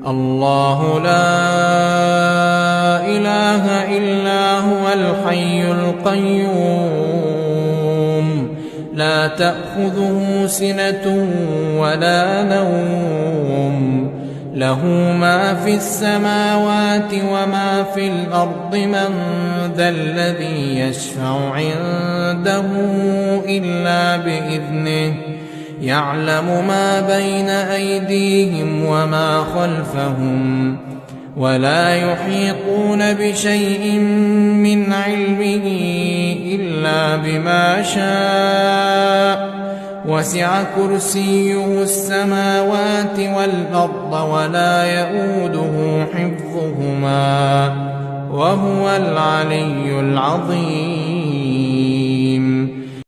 الله لا إله إلا هو الحي القيوم لا تأخذه سنة ولا نوم له ما في السماوات وما في الأرض من ذا الذي يشفع عنده إلا بإذنه يعلم ما بين أيديهم وما خلفهم ولا يحيطون بشيء من علمه إلا بما شاء وسع كرسيه السماوات والأرض ولا يئوده حفظهما وهو العلي العظيم.